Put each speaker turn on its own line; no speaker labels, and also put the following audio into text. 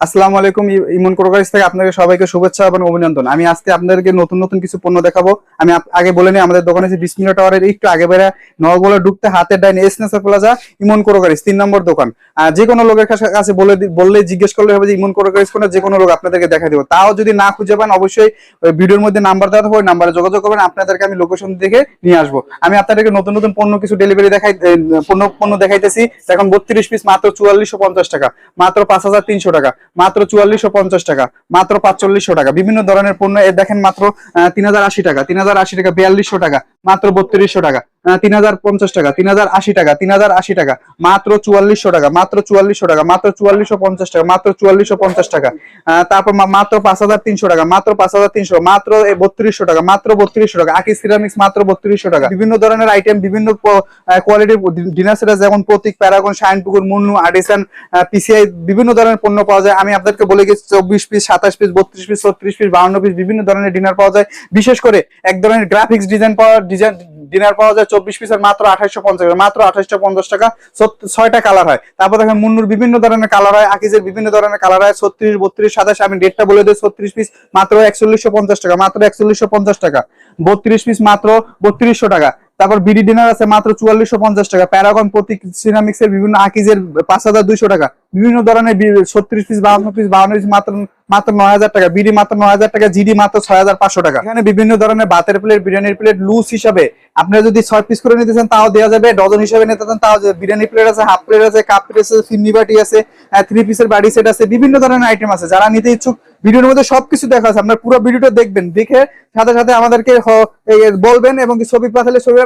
আসসালামু আলাইকুম। ইমন ক্রোকারিজ থেকে আপনাদের সবাইকে শুভেচ্ছা এবং অভিনন্দন। আমি আজকে আপনাদেরকে নতুন নতুন কিছু পণ্য দেখাবো। আমি আগে বলে নিই, আমাদের দোকানে যে বিসমিল্লাহ টাওয়ারের একটু আগে বেড়ে নগরগুলো ঢুকতে হাতের ডাইনে এসনেসার প্লাজা ইমন ক্রোকারিজ 3 নম্বর দোকান। যে কোনো লোকের কাছে বললে জিজ্ঞেস করলে হবে যে ইমন ক্রোকারিজ কোন, যে কোনো লোক আপনাদেরকে দেখা দেবো। তাও যদি না খুঁজে পান, অবশ্যই ওই ভিডিওর মধ্যে নাম্বার দেওয়া থাকবে, ওই নাম্বারে যোগাযোগ করবেন, আপনাদেরকে আমি লোকেশন দেখে নিয়ে আসবো। আমি আপনাদেরকে নতুন নতুন পণ্য কিছু ডেলিভারি পণ্য দেখাইতেছি। এখন 32 পিস মাত্র 4450 টাকা, মাত্র 5300 টাকা, মাত্র 4450 টাকা, মাত্র 4500 টাকা। বিভিন্ন ধরনের পণ্য দেখেন, মাত্র 3080 টাকা, 3080 টাকা, 4200 টাকা, মাত্র 3200 টাকা, 3050 টাকা, 3080 টাকা, 3080 টাকা, মাত্র 4400 টাকা, মাত্র 4400 টাকা, মাত্র 4450 টাকা, মাত্র 4450 টাকা। তারপর মাত্র 5300 টাকা, মাত্র 5300, মাত্র 3200 টাকা, মাত্র 3200 টাকা। আকি সিরামিক্স মাত্র 3200 টাকা। বিভিন্ন ধরনের আইটেম, বিভিন্ন কোয়ালিটির ডিনার সেট, যেমন Pratik, Paragon, Shinepukur, Munnu, Artisan, PCI, বিভিন্ন ধরনের পণ্য পাওয়া যায়। আমি আপনাদেরকে বলে গেছি 24 piece, 27 piece, 32 piece, 36 piece, 52 piece, বিভিন্ন ধরনের ডিনার পাওয়া যায়। বিশেষ করে এক ধরনের গ্রাফিক্স ডিনার পাওয়া যায় 24 পিসের মাত্র 2850 টাকা, মাত্র 2850 টাকা। 6টা কালার হয়। তারপর দেখেন মুন্নুর বিভিন্ন ধরনের কালার হয়, আকিজের বিভিন্ন ধরনের কালার হয়, 36, 32, 27। আমি ডেটটা বলে দিই, 36 পিস মাত্র 4150 টাকা, মাত্র 4150 টাকা। 32 পিস মাত্র 3200 টাকা। তারপর বিডি ডিনার আছে মাত্র 4450 টাকা। প্যারাগন, প্রতীক, সিরামিক্স এর বিভিন্ন আকিজের 5200 টাকা। বিভিন্ন ধরনের 36 পিস, 52 পিস, 52 পিস মাত্র মাত্র 9000 টাকা। বিডি মাত্র 9000 টাকা, জিডি মাত্র 6500 টাকা। এখানে বিভিন্ন ধরনের ভাতের প্লেট, বিরিয়ানির প্লেট লুজ হিসাবে আপনারা যদি 6 পিস করে নিতে চান তাও দেওয়া যাবে, ডজন হিসাবে নিতে চান তাও বিরিয়ানি প্লেট আছে, হাফ প্লেট আছে, কাপ প্লেট আছে, ফিন্নি বাটি আছে, 3 পিসের বাড়ি সেট আছে, বিভিন্ন ধরনের আইটেম আছে। যারা নিতে ইচ্ছুক, ভিডিওর মধ্যে সবকিছু দেখা আছে, আপনারা পুরো ভিডিওটা দেখবেন, দেখে সাথে সাথে আমাদেরকে বলবেন এবং ছবি পাঠালে ছবি